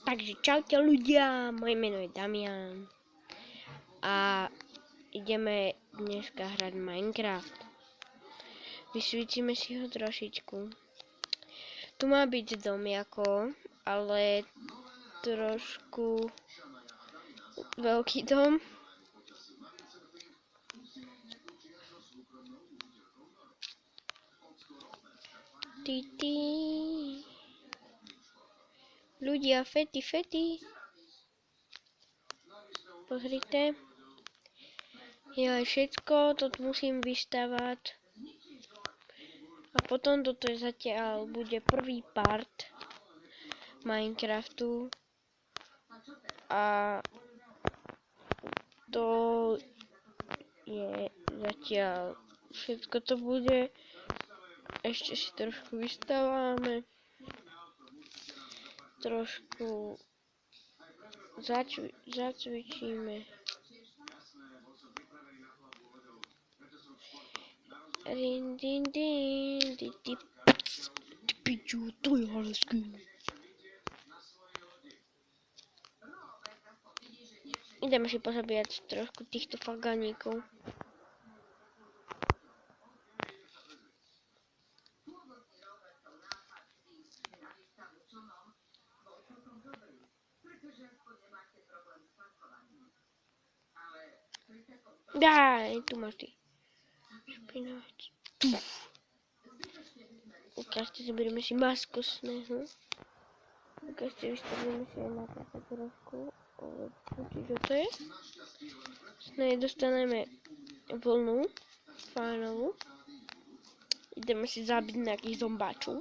Takže čaute ľudia, moje meno je Damian a ideme dneska hrať Minecraft. Vysvítime si ho trošičku. Tu má byť dom ako, ale trošku veľký dom. Ľudia, fety. Pozrite. Ja aj všetko, toto musím vystavať. A potom toto je zatiaľ, bude prvý part Minecraftu. A to je zatiaľ všetko to bude. Ešte si trošku vystávame. Trošku zacvičíme. Piču, to je ale skin. Ideme si pozabíjať trošku týchto faganíkov. Daj, tu máš ty. Špinať. Ukážte, zoberieme si masku snehu. Ukážte, vystavíme si aj na také trošku. Čiže to je. Sneh dostaneme vlnu. Fajnovú. Ideme si zabiť nejakých zombáčov.